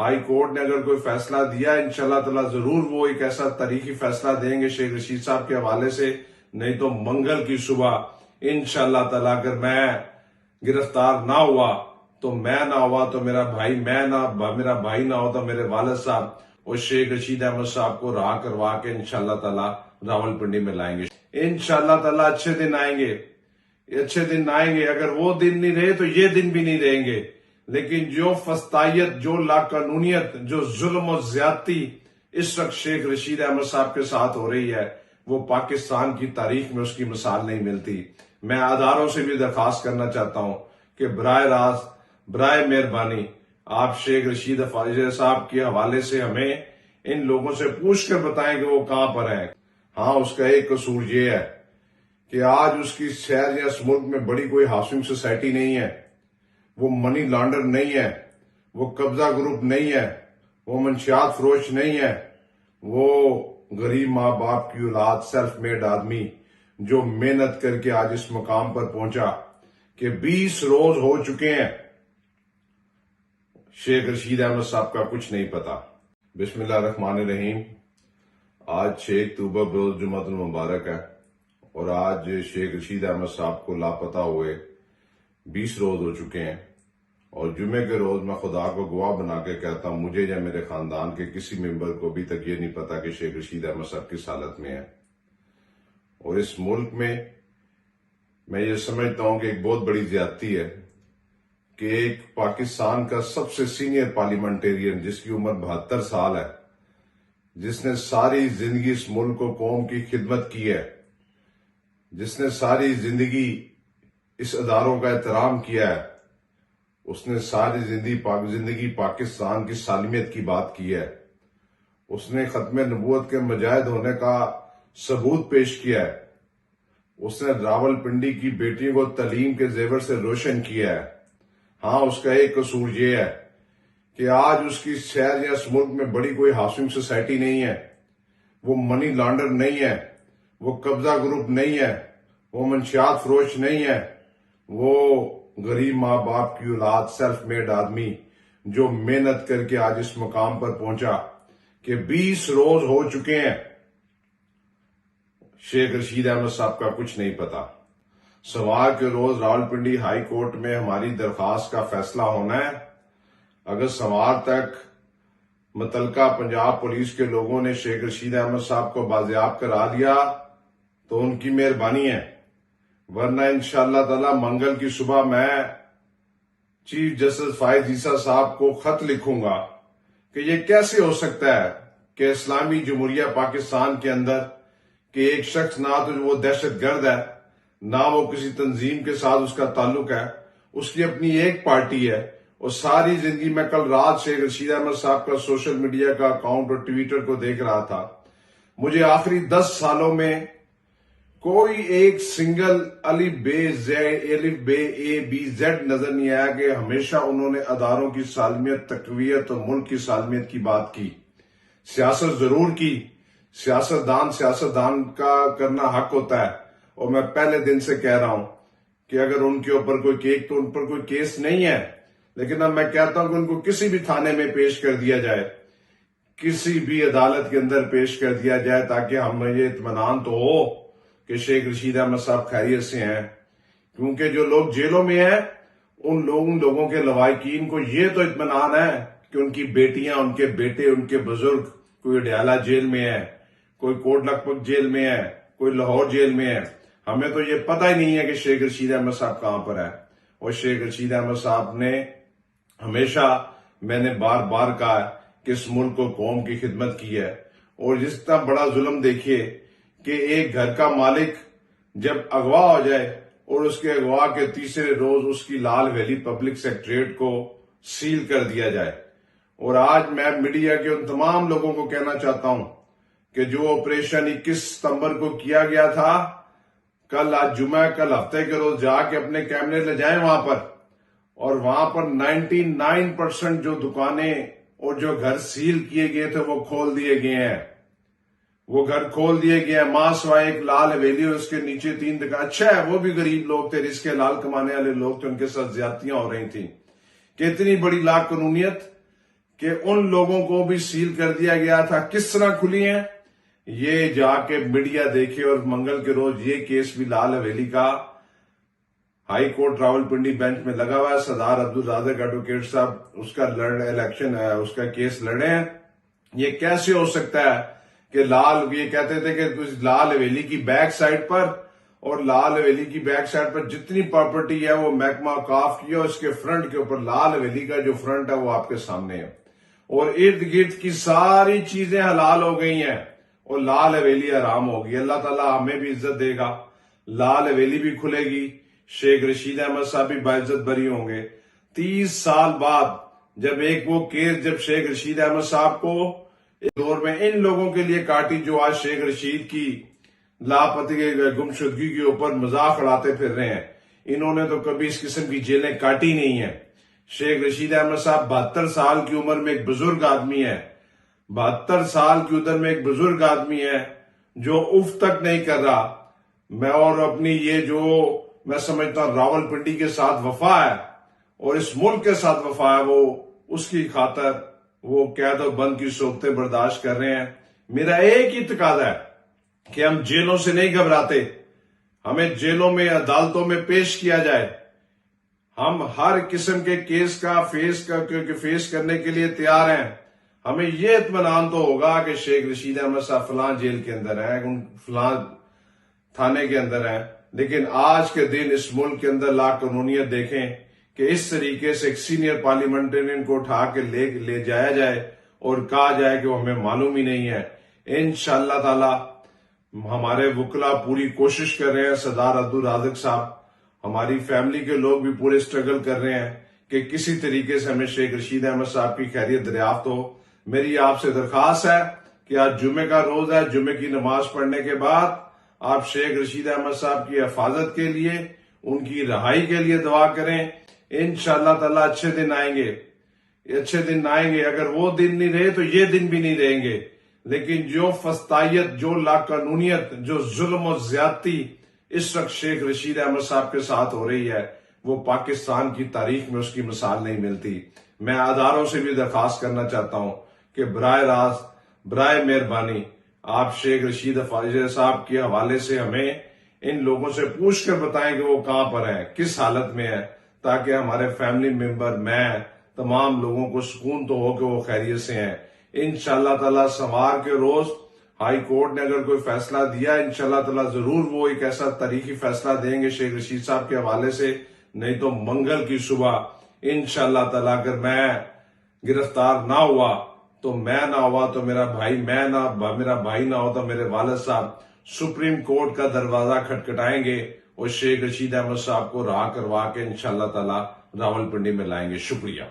High court نے اگر کوئی فیصلہ دیا انشاءاللہ تعالی ضرور وہ ایک ایسا تاریخی فیصلہ دیں گے شیخ رشید صاحب کے حوالے سے، نہیں تو منگل کی صبح انشاءاللہ تعالی اگر میں گرفتار نہ ہوا تو میں نہ ہوا تو میرا بھائی میرا بھائی نہ ہو تو میرے والد صاحب اور شیخ رشید احمد صاحب کو رہا کروا کے انشاءاللہ تعالی راولپنڈی میں لائیں گے۔ انشاءاللہ تعالی اچھے دن آئیں گے، اچھے دن آئیں گے۔ اگر وہ دن نہیں رہے تو یہ دن بھی نہیں رہیں گے، لیکن جو فسطائیت، جو لاقانونیت، جو ظلم و زیادتی اس وقت شیخ رشید احمد صاحب کے ساتھ ہو رہی ہے وہ پاکستان کی تاریخ میں اس کی مثال نہیں ملتی۔ میں اداروں سے بھی درخواست کرنا چاہتا ہوں کہ براہ راست، برائے مہربانی آپ شیخ رشید صاحب کے حوالے سے ہمیں ان لوگوں سے پوچھ کر بتائیں کہ وہ کہاں پر ہیں۔ ہاں، اس کا ایک قصور یہ ہے کہ آج اس کی شہر یا اس ملک میں بڑی کوئی ہاؤسنگ سوسائٹی نہیں ہے، وہ منی لانڈر نہیں ہے، وہ قبضہ گروپ نہیں ہے، وہ منشیات فروش نہیں ہے، وہ غریب ماں باپ کی اولاد، سیلف میڈ آدمی جو محنت کر کے آج اس مقام پر پہنچا کہ 20 روز ہو چکے ہیں، شیخ رشید احمد صاحب کا کچھ نہیں پتا۔ بسم اللہ الرحمن الرحیم۔ آج 6 اکتوبر بروز جمعۃ المبارک ہے اور آج شیخ رشید احمد صاحب کو لاپتہ ہوئے 20 روز ہو چکے ہیں، اور جمعے کے روز میں خدا کو گواہ بنا کے کہتا ہوں مجھے یا میرے خاندان کے کسی ممبر کو ابھی تک یہ نہیں پتا کہ شیخ رشید احمد صاحب کس حالت میں ہے۔ اور اس ملک میں یہ سمجھتا ہوں کہ ایک بہت بڑی زیادتی ہے کہ ایک پاکستان کا سب سے سینئر پارلیمنٹیرین جس کی عمر 72 سال ہے، جس نے ساری زندگی اس ملک و قوم کی خدمت کی ہے، جس نے ساری زندگی اس اداروں کا احترام کیا ہے، اس نے ساری زندگی پاکستان کی سالمیت کی بات کی ہے، اس نے ختم نبوت کے مجاہد ہونے کا ثبوت پیش کیا ہے، اس نے راولپنڈی کی بیٹیوں کو تعلیم کے زیور سے روشن کیا ہے۔ ہاں، اس کا ایک قصور یہ ہے کہ آج اس کی شہر یا اس ملک میں بڑی کوئی ہاؤسنگ سوسائٹی نہیں ہے، وہ منی لانڈر نہیں ہے، وہ قبضہ گروپ نہیں ہے، وہ منشیات فروش نہیں ہے، وہ غریب ماں باپ کی اولاد، سیلف میڈ آدمی جو محنت کر کے آج اس مقام پر پہنچا کہ 20 روز ہو چکے ہیں، شیخ رشید احمد صاحب کا کچھ نہیں پتا۔ سوار کے روز راولپنڈی ہائی کورٹ میں ہماری درخواست کا فیصلہ ہونا ہے۔ اگر سوار تک متعلقہ پنجاب پولیس کے لوگوں نے شیخ رشید احمد صاحب کو بازیاب کرا دیا تو ان کی مہربانی ہے، ورنہ انشاءاللہ تعالی منگل کی صبح میں چیف جسٹس فائز عیسیٰ صاحب کو خط لکھوں گا کہ یہ کیسے ہو سکتا ہے کہ اسلامی جمہوریہ پاکستان کے اندر کہ ایک شخص نہ تو وہ دہشت گرد ہے، نہ وہ کسی تنظیم کے ساتھ اس کا تعلق ہے، اس کی اپنی ایک پارٹی ہے، اور ساری زندگی میں کل رات شیخ رشید احمد صاحب کا سوشل میڈیا کا اکاؤنٹ اور ٹویٹر کو دیکھ رہا تھا، مجھے آخری 10 سالوں میں کوئی ایک سنگل الف بے اے بی زیڈ نظر نہیں آیا کہ ہمیشہ انہوں نے اداروں کی سالمیت، تقویت اور ملک کی سالمیت کی بات کی۔ سیاست ضرور کی، سیاستدان کا کرنا حق ہوتا ہے، اور میں پہلے دن سے کہہ رہا ہوں کہ اگر ان کے اوپر کوئی کیس نہیں ہے، لیکن اب میں کہتا ہوں کہ ان کو کسی بھی تھانے میں پیش کر دیا جائے، کسی بھی عدالت کے اندر پیش کر دیا جائے، تاکہ ہمیں یہ اطمینان تو ہو کہ شیخ رشید احمد صاحب خیریت سے ہیں۔ کیونکہ جو لوگ جیلوں میں ہیں ان لوگوں کے لواحقین کو یہ تو اطمینان ہے کہ ان کی بیٹیاں، ان کے بیٹے، ان کے بزرگ کوئی اڈیالہ جیل میں ہے، کوئی کوٹ لکھپت جیل میں ہے، کوئی لاہور جیل میں ہے۔ ہمیں تو یہ پتہ ہی نہیں ہے کہ شیخ رشید احمد صاحب کہاں پر ہے۔ اور شیخ رشید احمد صاحب نے ہمیشہ، میں نے بار بار کہا کہ اس ملک کو قوم کی خدمت کی ہے، اور جس طرح بڑا ظلم دیکھیے کہ ایک گھر کا مالک جب اغوا ہو جائے اور اس کے اغوا کے تیسرے روز اس کی لال ویلی پبلک سیکریٹریٹ کو سیل کر دیا جائے۔ اور آج میں میڈیا کے ان تمام لوگوں کو کہنا چاہتا ہوں کہ جو آپریشن 21 ستمبر کو کیا گیا تھا، آج جمعہ، کل ہفتے کے روز جا کے اپنے کیمرے لے جائیں وہاں پر، اور وہاں پر 99% جو دکانیں اور جو گھر سیل کیے گئے تھے وہ کھول دیے گئے ہیں، وہ گھر کھول دیے گئے ہیں، ماں سوائے ایک لال حویلی اور اس کے نیچے 3 دکان۔ اچھا ہے، وہ بھی غریب لوگ تھے، رزق حلال کمانے والے لوگ تھے، ان کے ساتھ زیادتیاں ہو رہی تھیں۔ کہ اتنی بڑی لاقانونیت کہ ان لوگوں کو بھی سیل کر دیا گیا تھا. کس طرح کھلی ہیں یہ جا کے میڈیا دیکھے. اور منگل کے روز یہ کیس بھی لال حویلی کا ہائی کورٹ راولپنڈی بینچ میں لگا ہوا ہے. سردار عبدالرازق ایڈوکیٹ صاحب اس کا الیکشن اس کا کیس لڑے ہیں. یہ کیسے ہو سکتا ہے کہ یہ کہتے تھے کہ لال حویلی کی بیک سائڈ پر اور لال حویلی کی بیک سائڈ پر جتنی پراپرٹی ہے وہ محکمہ اوقاف کی ہے. اس کے فرنٹ کے اوپر لال حویلی کا جو فرنٹ ہے وہ آپ کے سامنے ہے اور ارد گرد کی ساری چیزیں حلال ہو گئی ہیں اور لال حویلی حرام ہوگی. اللہ تعالیٰ ہمیں بھی عزت دے گا. لال حویلی بھی کھلے گی. شیخ رشید احمد صاحب بھی باعزت بری ہوں گے. 30 سال بعد جب ایک وہ کیس جب شیخ رشید احمد صاحب کو دور میں ان لوگوں کے لیے کاٹی جو آج شیخ رشید کی لاپتگی گمشدگی کے اوپر مذاق اڑاتے پھر رہے ہیں. انہوں نے تو کبھی اس قسم کی جیلیں کاٹی نہیں ہیں. شیخ رشید احمد صاحب 72 سال کی عمر میں ایک بزرگ آدمی ہے. 72 سال کی عمر میں ایک بزرگ آدمی ہے جو اف تک نہیں کر رہا. میں اور اپنی یہ جو میں سمجھتا ہوں راولپنڈی کے ساتھ وفا ہے اور اس ملک کے ساتھ وفا ہے وہ اس کی خاطر وہ قید و بند کی صورتیں برداشت کر رہے ہیں. میرا ایک ہی تقاضا ہے کہ ہم جیلوں سے نہیں گھبراتے. ہمیں جیلوں میں عدالتوں میں پیش کیا جائے. ہم ہر قسم کے کیس کا فیس کرنے کے لیے تیار ہیں. ہمیں یہ اطمینان تو ہوگا کہ شیخ رشید احمد صاحب فلاں جیل کے اندر ہیں, فلاں تھانے کے اندر ہیں. لیکن آج کے دن اس ملک کے اندر لا قانونیت دیکھیں کہ اس طریقے سے ایک سینئر پارلیمنٹرین کو اٹھا کے لے جایا جائے اور کہا جائے کہ وہ ہمیں معلوم ہی نہیں ہے. انشاءاللہ تعالی ہمارے وکلا پوری کوشش کر رہے ہیں. سردار عبدالرازق صاحب, ہماری فیملی کے لوگ بھی پورے سٹرگل کر رہے ہیں کہ کسی طریقے سے ہمیں شیخ رشید احمد صاحب کی خیریت دریافت ہو. میری آپ سے درخواست ہے کہ آج جمعے کا روز ہے. جمعے کی نماز پڑھنے کے بعد آپ شیخ رشید احمد صاحب کی حفاظت کے لیے, ان کی رہائی کے لیے دعا کریں. انشاءاللہ تعالی اچھے دن آئیں گے, اچھے دن آئیں گے. اگر وہ دن نہیں رہے تو یہ دن بھی نہیں رہیں گے. لیکن جو فسطائیت, جو لاقانونیت, جو ظلم و زیادتی اس وقت شیخ رشید احمد صاحب کے ساتھ ہو رہی ہے وہ پاکستان کی تاریخ میں اس کی مثال نہیں ملتی. میں اداروں سے بھی درخواست کرنا چاہتا ہوں کہ براہ راست, برائے مہربانی آپ شیخ رشید صاحب کے حوالے سے ہمیں ان لوگوں سے پوچھ کر بتائیں کہ وہ کہاں پر ہیں, کس حالت میں ہیں, تاکہ ہمارے فیملی ممبر, میں, تمام لوگوں کو سکون تو ہو کہ وہ خیریت سے ہیں. انشاءاللہ تعالی سوار کے روز ہائی کورٹ نے اگر کوئی فیصلہ دیا, انشاءاللہ تعالی ضرور وہ ایک ایسا تاریخی فیصلہ دیں گے شیخ رشید صاحب کے حوالے سے. نہیں تو منگل کی صبح انشاءاللہ تعالی اگر میں گرفتار نہ ہوا تو میں نہ ہوا تو میرا بھائی, میرا بھائی نہ ہو تو میرے والد صاحب سپریم کورٹ کا دروازہ کھٹکھٹائیں گے اور شیخ رشید احمد صاحب کو رہا کروا کے انشاءاللہ تعالی راولپنڈی میں لائیں گے. شکریہ.